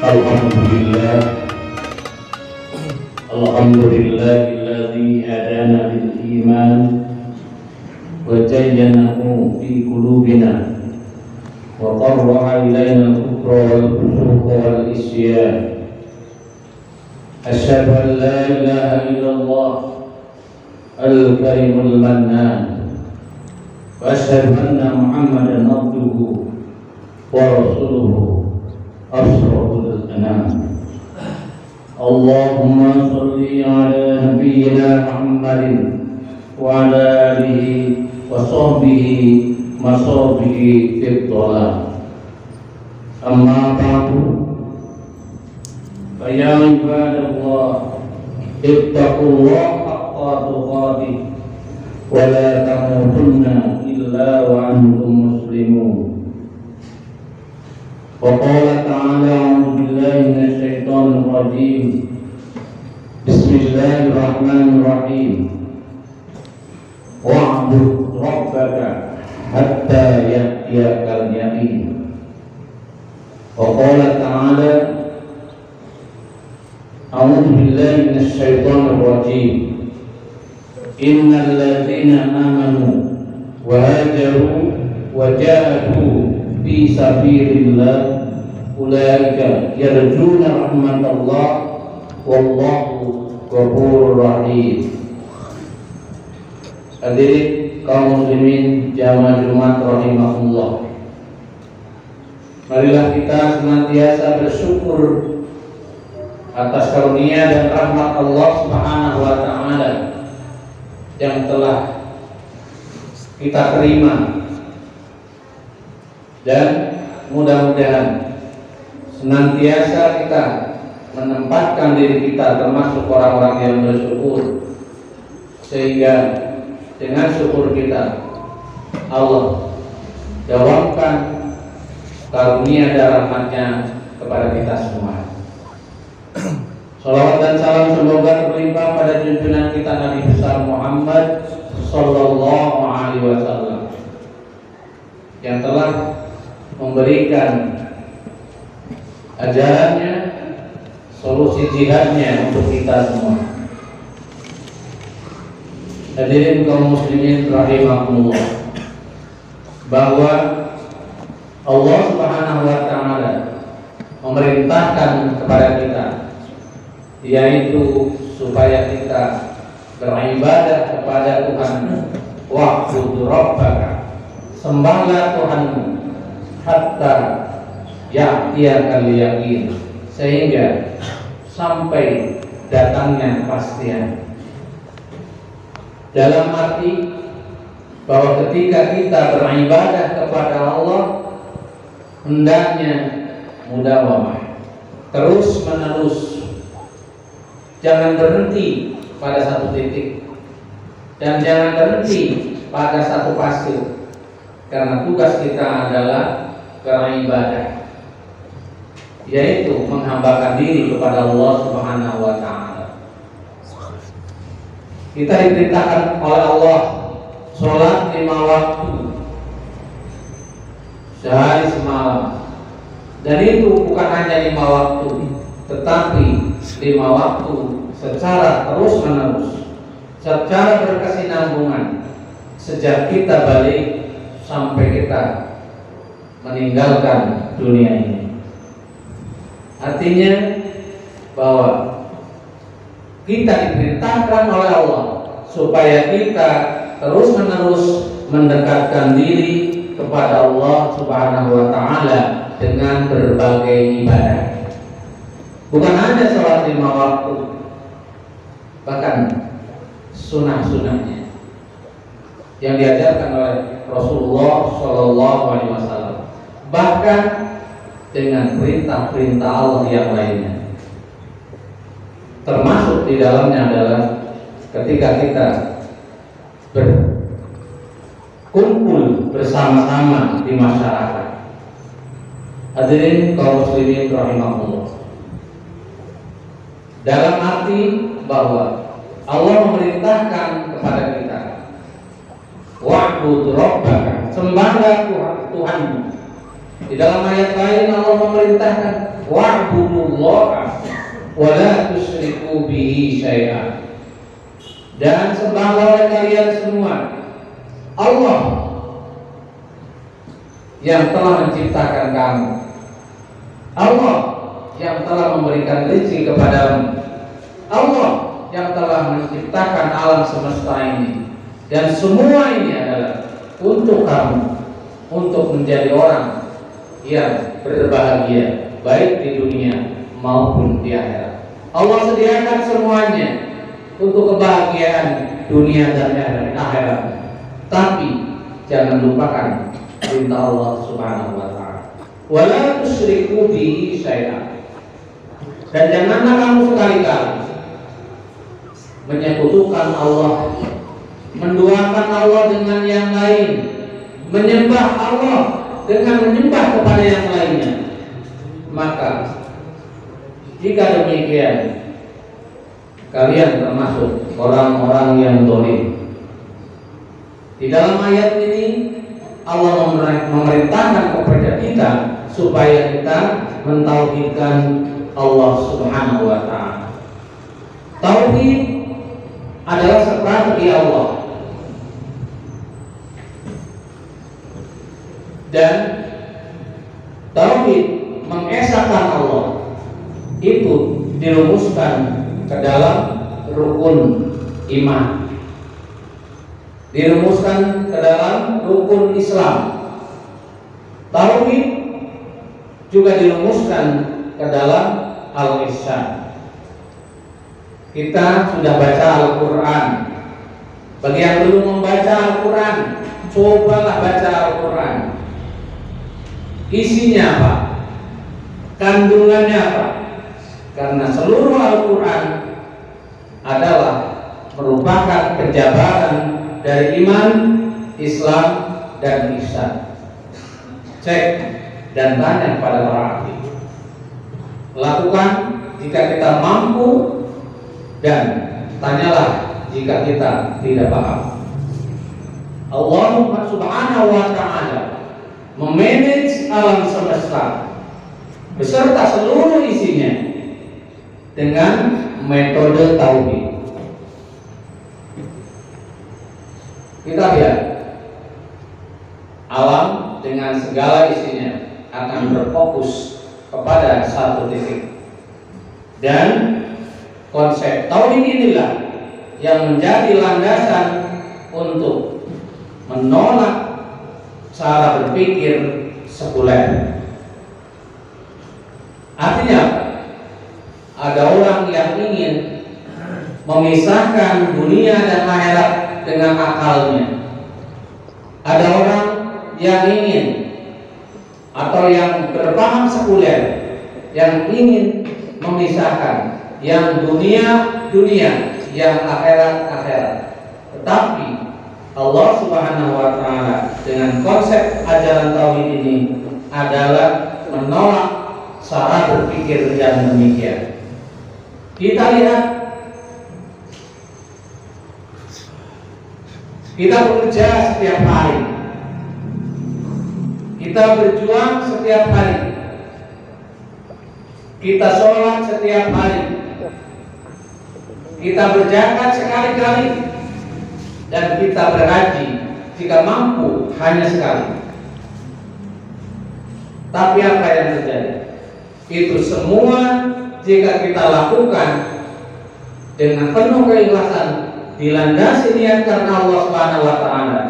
Alhamdulillah, Alhamdulillahilladzi hadana lil iman wa zayyanahu fi qulubina wa qarraha ilayna al-kufra wal fusuqa wal isyan. Asyhadu an la ilaha illallah al-karimul mannan wa asyhadu anna Muhammadan abduhu wa rasuluhu asraful anam. Allahumma salli ala nabiyyina Muhammadin wa ala alihi wa sahbihi masabihi fid dhalam. Amma ba'du, fa ya ibadallah ittaqullaha haqqa tuqatih wa la tamutunna illa wa antum muslimun. وقال تعالى أعوذ بالله من الشيطان الرجيم بسم الله الرحمن الرحيم واعبد ربك حتى يأتيك اليقين. وقال تعالى أعوذ بالله من الشيطان الرجيم إن الذين آمنوا وهاجروا وجاهدوا fi sabilillah ulaika yarjuna rahmatallah wallahu ghafurur rahim. Hadirin kaum muslimin jamaah Jumat rahimahullah, marilah kita senantiasa bersyukur atas karunia dan rahmat Allah Subhanahu wa taala yang telah kita terima, dan mudah-mudahan senantiasa kita menempatkan diri kita termasuk orang-orang yang bersyukur, sehingga dengan syukur kita Allah jawabkan karunia dan rahmatnya kepada kita semua. Salawat dan salam semoga berlimpah pada junjungan kita Nabi besar Muhammad sallallahu alaihi wasallam yang telah memberikan ajarannya, solusi jihadnya untuk kita semua. Hadirin kaum muslimin rahimahumullah, bahwa Allah Subhanahu wa taala memerintahkan kepada kita, yaitu supaya kita beribadah kepada Tuhanmu. Wa'budu rabbaka, sembahlah Tuhanmu, hatta ya'tiyakal yaqin, sehingga sampai datangnya kepastian. Dalam arti bahwa ketika kita beribadah kepada Allah, hendaknya mudawamah, terus menerus, jangan berhenti pada satu titik dan jangan berhenti pada satu fase, karena tugas kita adalah beribadah, yaitu menghambakan diri kepada Allah Subhanahu wa taala. Kita diperintahkan oleh Allah sholat 5 waktu sehari semalam, dan itu bukan hanya 5 waktu, tetapi 5 waktu secara terus menerus, secara berkesinambungan, sejak kita balik sampai kita meninggalkan dunia ini. Artinya bahwa kita diperintahkan oleh Allah supaya kita terus menerus mendekatkan diri kepada Allah Subhanahu wa taala dengan berbagai ibadah. Bukan hanya sholat 5 waktu, bahkan sunnah-sunnahnya yang diajarkan oleh Rasulullah Shallallahu Alaihi Wasallam, bahkan dengan perintah-perintah Allah yang lainnya. Termasuk di dalamnya adalah ketika kita berkumpul bersama-sama di masyarakat. Hadirin kaum muslimin rahimahullah, dalam arti bahwa Allah memerintahkan kepada kita, wa'bud rabbaka, sembahlah Tuhanmu, Di dalam ayat lain Allah memerintahkan wa'budullaha wa la tusyriku bihi syai'an. Dan sembahlah oleh kalian semua Allah yang telah menciptakan kamu, Allah yang telah memberikan rezeki kepadamu, Allah yang telah menciptakan alam semesta ini. Dan semua ini adalah untuk kamu, untuk menjadi orang yang berbahagia baik di dunia maupun di akhirat. Allah sediakan semuanya untuk kebahagiaan dunia dan akhirat. Tapi jangan lupakan perintah Allah Subhanahu wa taala. Wala tusyriku bihi syai'an. Dan janganlah kamu sekali-kali menyekutukan Allah, menduakan Allah dengan yang lain, menyembah Allah dengan menyembah kepada yang lainnya. Maka jika demikian, kalian termasuk orang-orang yang zalim. Di dalam ayat ini Allah memerintahkan kepada kita supaya kita mentauhidkan Allah Subhanahu wa taala. Tauhid adalah strategi Allah. Dan tauhid mengesahkan Allah itu dirumuskan ke dalam rukun iman, dirumuskan ke dalam rukun Islam. Tauhid juga dirumuskan ke dalam al-ihsan. Kita sudah baca Al-Quran. Bagi yang belum membaca Al-Quran, cobalah baca Al-Quran. Isinya apa? Kandungannya apa? Karena seluruh Al-Quran adalah merupakan penjabaran dari iman, Islam, dan ihsan. Cek dan tanya kepada para ahli. Lakukan jika kita mampu, dan tanyalah jika kita tidak paham. Allah Subhanahu wa taala memanage alam semesta beserta seluruh isinya dengan metode tauhid. Kita lihat alam dengan segala isinya akan berfokus kepada satu titik, dan konsep tauhid inilah yang menjadi landasan untuk menolak cara berpikir sekuler. Artinya ada orang yang ingin memisahkan dunia dan akhirat dengan akalnya. Ada orang yang ingin atau yang berpaham sekuler yang ingin memisahkan yang dunia, yang akhirat. Tetapi Allah Subhanahu wa taala dengan konsep ajaran tauhid ini adalah menolak cara berpikir yang demikian. Kita lihat, kita bekerja setiap hari, kita berjuang setiap hari, kita sholat setiap hari, kita berzakat sekali-kali, dan kita berhaji jika mampu hanya sekali. Tapi apa yang terjadi? Itu semua jika kita lakukan dengan penuh keikhlasan, dilandasi niat karena Allah Subhanahu wa taala,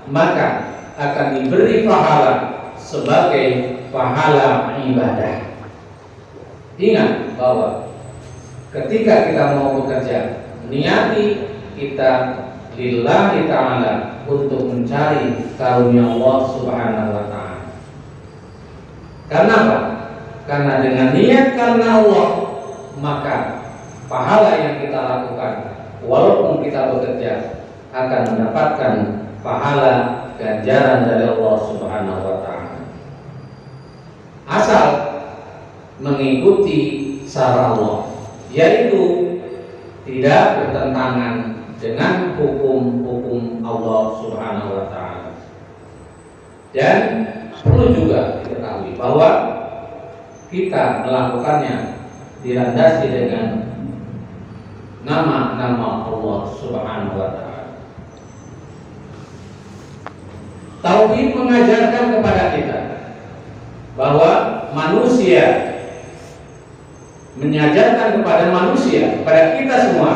maka akan diberi pahala sebagai pahala ibadah. Ingat bahwa ketika kita mau bekerja, niati kita lillahi ta'ala untuk mencari karunia Allah Subhanahu wa taala. Karena apa? Karena dengan niat karena Allah, maka pahala yang kita lakukan walaupun kita bekerja akan mendapatkan pahala ganjaran dari Allah Subhanahu wa taala. Asal mengikuti cara Allah, yaitu tidak bertentangan dengan hukum-hukum Allah Subhanahu wa taala. Dan perlu juga diketahui bahwa kita melakukannya dilandasi dengan nama-nama Allah Subhanahu wa Ta'ala. Tauhid mengajarkan kepada kita bahwa manusia, mengajarkan kepada manusia, kepada kita semua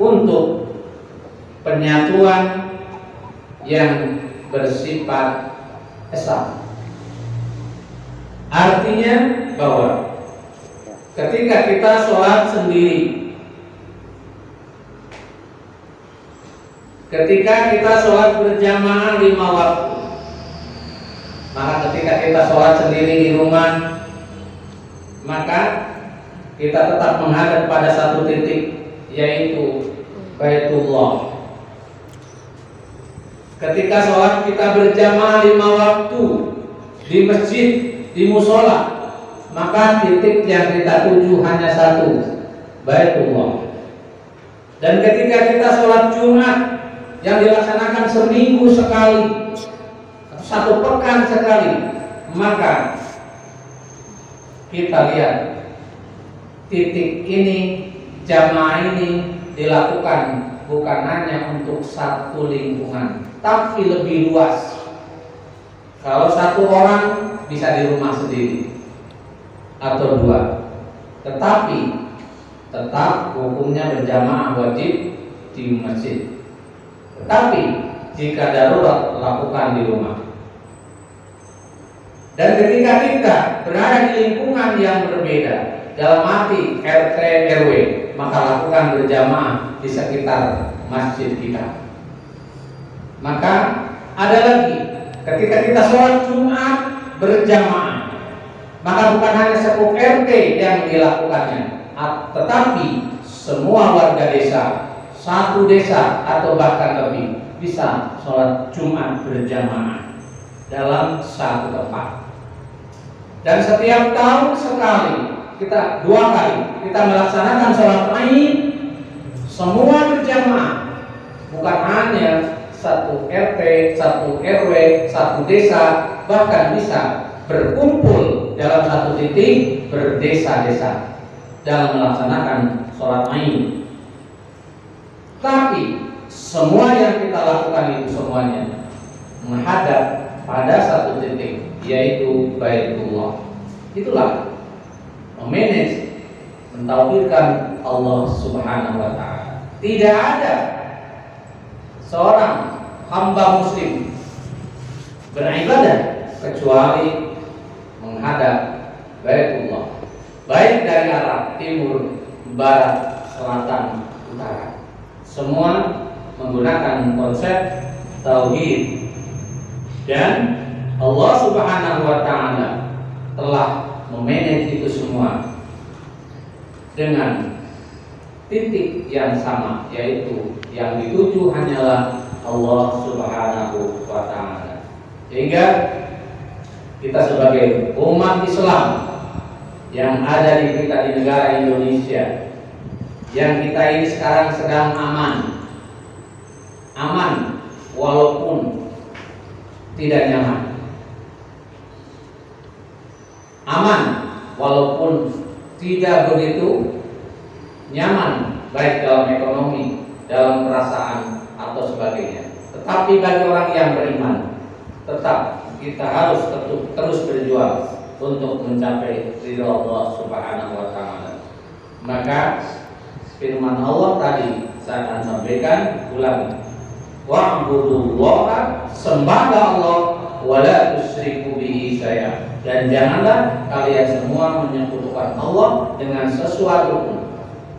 untuk penyatuan yang bersifat esa. Artinya bahwa ketika kita sholat sendiri, ketika kita sholat berjamaah 5 waktu, maka ketika kita sholat sendiri di rumah, maka kita tetap menghadap pada satu titik, yaitu Baitullah. Ketika sholat kita berjamaah 5 waktu di masjid, di musola, maka titik yang kita tuju hanya satu, Baitullah. Dan ketika kita sholat Jumat yang dilaksanakan seminggu sekali, satu pekan sekali, maka kita lihat titik ini, jamaah ini dilakukan bukan hanya untuk satu lingkungan, tapi lebih luas. Kalau satu orang bisa di rumah sendiri atau 2, tetapi tetap hukumnya berjamaah wajib di masjid. Tetapi jika darurat, lakukan di rumah. Dan ketika kita berada di lingkungan yang berbeda, dalam arti RT RW, maka lakukan berjamaah di sekitar masjid kita. Maka ada lagi, ketika kita sholat Jumat berjamaah, maka bukan hanya satu RT yang dilakukannya, tetapi semua warga desa, satu desa atau bahkan lebih, bisa sholat Jumat berjamaah dalam satu tempat. Dan setiap tahun sekali, kita 2 kali kita melaksanakan sholat Id, semua berjamaah, bukan hanya satu RT, satu RW, satu desa, bahkan bisa berkumpul dalam satu titik berdesa-desa dalam melaksanakan sholat Id. Tapi semua yang kita lakukan itu semuanya menghadap pada satu titik, yaitu Baitullah. Itulah memanage, mentauhidkan Allah Subhanahu wa Ta'ala. Tidak ada seorang hamba muslim beribadah kecuali menghadap Baitullah, baik dari arah timur, barat, selatan, utara. Semua menggunakan konsep tauhid, dan Allah Subhanahu wa Ta'ala telah memanage itu semua dengan titik yang sama, yaitu yang dituju hanyalah Allah Subhanahu wa Ta'ala. Sehingga kita sebagai umat Islam yang ada di negara Indonesia, yang kita ini sekarang sedang aman walaupun tidak nyaman, aman walaupun tidak begitu nyaman, baik dalam ekonomi, dalam perasaan atau sebagainya. Tetapi bagi orang yang beriman, tetap kita harus terus berjuang untuk mencapai ridha Allah Subhanahu wa Ta'ala. Maka firman Allah tadi saya akan sampaikan ulangi, wa'budullaha, sembahlah Allah, wala tusyriku bihi syai'a, dan janganlah kalian semua menyekutukan Allah dengan sesuatu pun.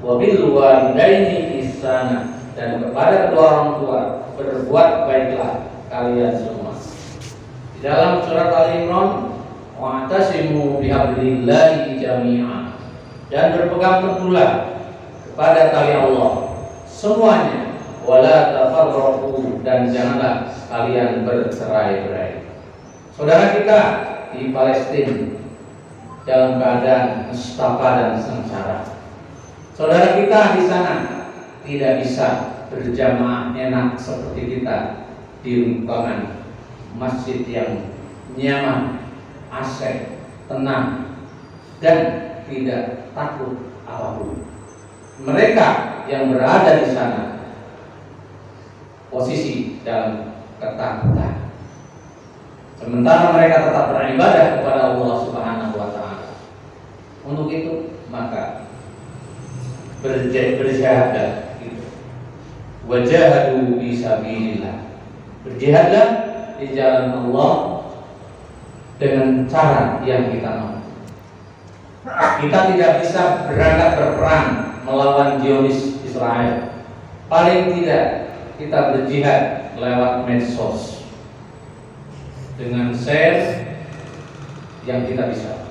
Wa bil walidaini ihsana, dan kepada kedua orang tua berbuat baiklah kalian semua. Di dalam surat Al-Imran, wa'tasimu bihablillahi jami'a, dan berpegang teguhlah kepada tali Allah semuanya, wala tafarraqu, dan janganlah kalian bercerai-berai. Saudara kita di Palestina dalam keadaan nestapa dan sengsara. Saudara kita di sana tidak bisa berjamaah enak seperti kita di lingkungan masjid yang nyaman, AC, tenang, dan tidak takut apapun. Mereka yang berada di sana posisi dalam ketakutan, sementara mereka tetap beribadah kepada Allah Subhanahu wa Ta'ala. Untuk itu maka berjihadlah gitu. Wajahadu fisabilillah. Berjihadlah di jalan Allah dengan cara yang kita mau. Kita tidak bisa berangkat berperang melawan Zionis Israel. Paling tidak kita berjihad lewat medsos dengan share yang kita bisa.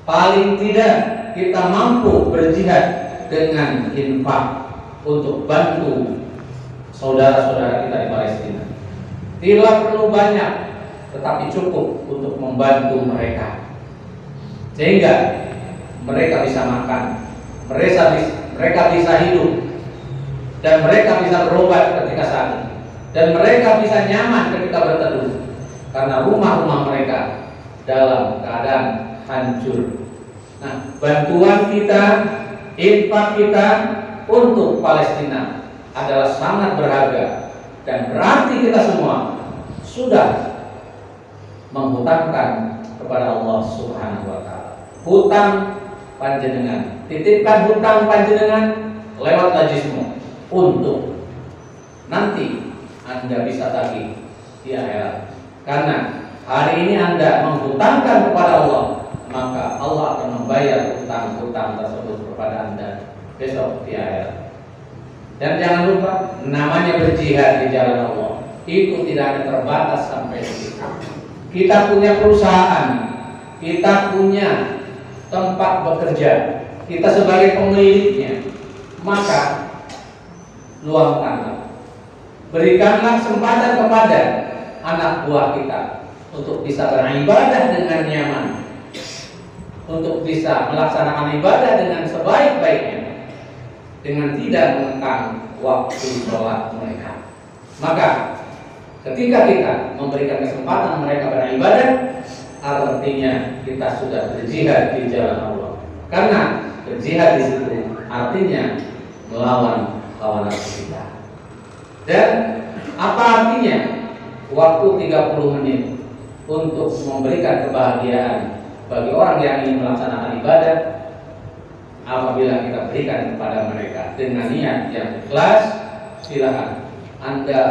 Paling tidak kita mampu berjihad dengan infak untuk bantu saudara-saudara kita di Palestina. Tidak perlu banyak, tetapi cukup untuk membantu mereka, sehingga mereka bisa makan, mereka bisa hidup, dan mereka bisa berobat ketika sakit, dan mereka bisa nyaman ketika berteduh, karena rumah-rumah mereka dalam keadaan hancur. Nah, bantuan kita, infak kita untuk Palestina adalah sangat berharga, dan berarti kita semua sudah menghutangkan kepada Allah Subhanahu wa Ta'ala. Hutang panjenengan, titipkan hutang panjenengan lewat najismu untuk nanti Anda bisa tagih di akhirat. Karena hari ini Anda menghutangkan kepada Allah, maka Allah akan membayar hutang-hutang tersebut kepada Anda besok di akhirat. Dan jangan lupa, namanya berjihad di jalan Allah itu tidak ada terbatas sampai di situ. Kita punya perusahaan, kita punya tempat bekerja, kita sebagai pemiliknya, maka luangkanlah, berikanlah kesempatan kepada anak buah kita untuk bisa beribadah dengan nyaman, untuk bisa melaksanakan ibadah dengan sebaik-baiknya, dengan tidak mengekang waktu sholat mereka. Maka ketika kita memberikan kesempatan mereka beribadah, artinya kita sudah berjihad di jalan Allah. Karena berjihad di situ artinya melawan lawan nafsu kita. Dan apa artinya waktu 30 menit untuk memberikan kebahagiaan bagi orang yang ingin melaksanakan ibadah? Apabila kita berikan kepada mereka dengan niat yang ikhlas, silakan Anda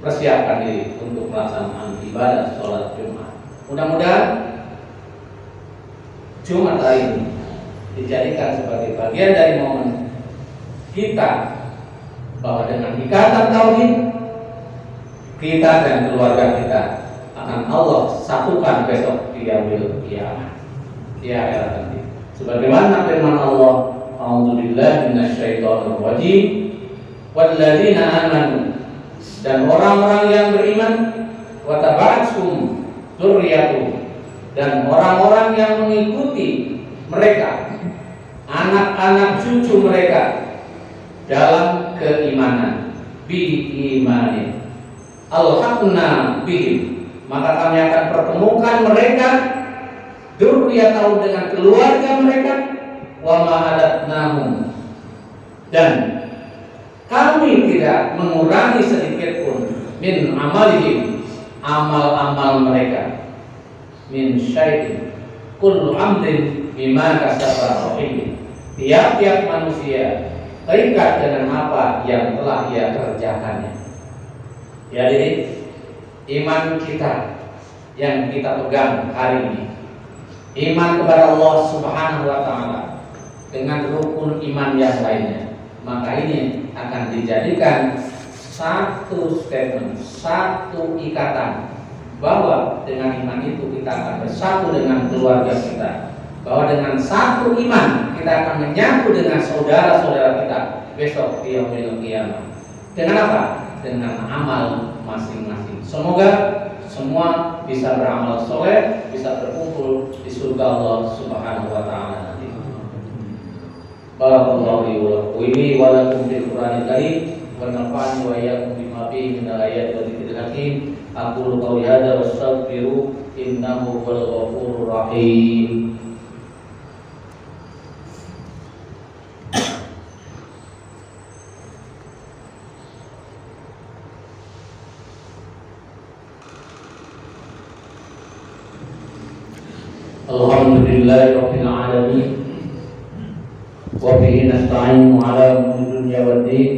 persiapkan diri untuk melaksanakan ibadah sholat Jumat. Mudah-mudahan Jumat hari ini dijadikan sebagai bagian dari momen kita bahwa dengan ikatan tauhid kita dan keluarga kita akan Allah satukan besok di yaumil qiyamah, di akhirat nanti. Sebagaimana firman Allah, a'udzubillahi minasyaitonir rajim, walladzina amanu, dan orang-orang yang beriman, wa taba'athum dzurriyyatuhum, dan orang-orang yang mengikuti mereka, anak-anak cucu mereka dalam keimanan, bi imanin alhaqna bihim, maka kami akan pertemukan mereka dzurriyyatahum dengan keluarga mereka, wa ma alatnahum, dan kami tidak mengurangi sedikit pun min amalihim, amal-amal mereka, min syai'in, kullu amrin bima kasaba rahim, tiap-tiap manusia terikat dengan apa yang telah ia kerjakannya. Jadi iman kita yang kita pegang hari ini, iman kepada Allah Subhanahu wa Ta'ala dengan rukun iman yang lainnya, maka ini akan dijadikan satu statement, satu ikatan, bahwa dengan iman itu kita akan bersatu dengan keluarga kita, bahwa dengan satu iman kita akan menyatu dengan saudara-saudara kita besok di yaumil qiyamah. Dengan apa? Dengan amal masing-masing. Semoga semua bisa beramal soleh, bisa berkumpul di surga Allah Subhanahu wa Ta'ala nanti. Barakallahu li wa lakum fil Qur'anil Karim wa nafa'ani wa iyyakum bima fihi min al-ayati wa dzikril hakim. Aqulu qawli hadza wastaghfiru innahu huwal ghafurur rahim. Alhamdulillahirabbil alamin. Wa bihi nasta'inu ala umuri dunya waddin.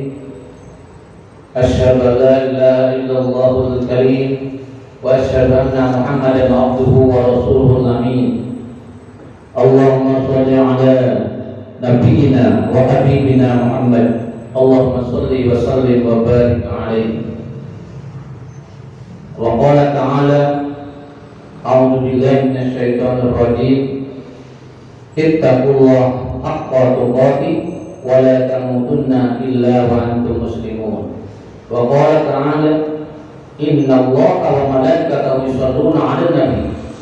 Asyhadu an la ilaha illallahul karim wa asyhadu anna Muhammadan abduhu wa rasuluhul amin. Allahumma shalli ala nabiyyina wa habibina Muhammad. Allahumma shalli wa sallim wa barik alaihi. Wa qala ta'ala a'udzu billahi minasy syaithanir rajim. Ittaqullaha haqqa tuqatih wa la tamutunna illa wa antum muslimun. Wa qala ta'ala innallaha wa malaikatahu yusholluna 'alan nabi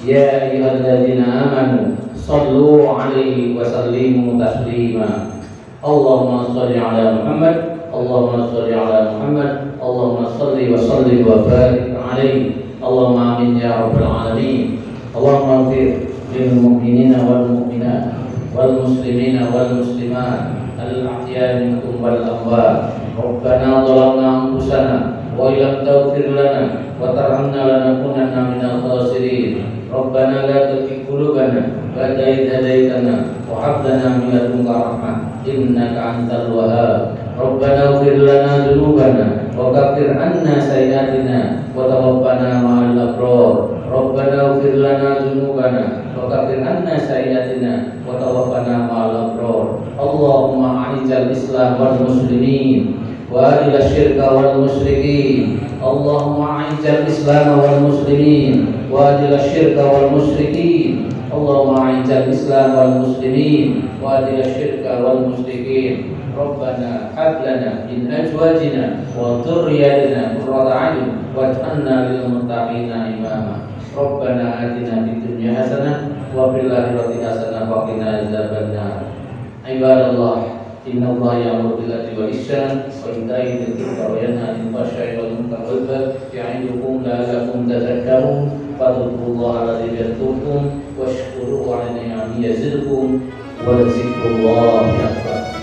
ya ayyuhalladzina amanu shallu 'alaihi wa sallimu taslima. Allahumma shalli 'ala Muhammad, Allahumma shalli 'ala Muhammad, Allahumma shalli wa sallim wa barik 'alaihi. Allahumma amin ya rabbal alamin. Allahumma ighfir lil mu'minina wal mu'minat wal muslimina wal muslimat al ahya'i minhum wal amwat. Rabbana zalamna anfusana wa illam taghfir lana wa tarhamna lanakunanna minal khasirin. Rabbana la tuzigh qulubana ba'da idh hadaytana wa hab lana min ladunka rahmah innaka antal wahhab. Rabbana ighfir lana dhunubana wa kaffir 'anna sayyi'atina wa tawaffana ma'al abrar. Rabbana ighfir lana dhunubana wa kaffir 'anna sayyi'atina wa tawaffana ma'al abrar. Allahumma a'izal Islam wal muslimin wa adil asyirka wal musyrikin. Allahumma a'izal Islam wal muslimin wa adil asyirka wal musyrikin. Allahumma a'izal Islam wal muslimin wa adil asyirka wal musyrikin. Rabbana hab lana min azwajina wa dhurriyyatina qurrata a'yun waj'alna lil muttaqina imama. Rabbana atina fid dunya hasanah wa fil akhirati hasanah wa qina adzabannar. Ibadallah, innallaha ya'muru bil 'adli wal ihsan wa ita'i dzil qurba wa yanha 'anil fahsya'i wal munkari wal baghi ya'idukum la'allakum tadhakkarun. Fadhkurullaha alladzi yadhkurukum washkuruhu 'ala ni'amihi yazidkum wa lazikrullahi akbar.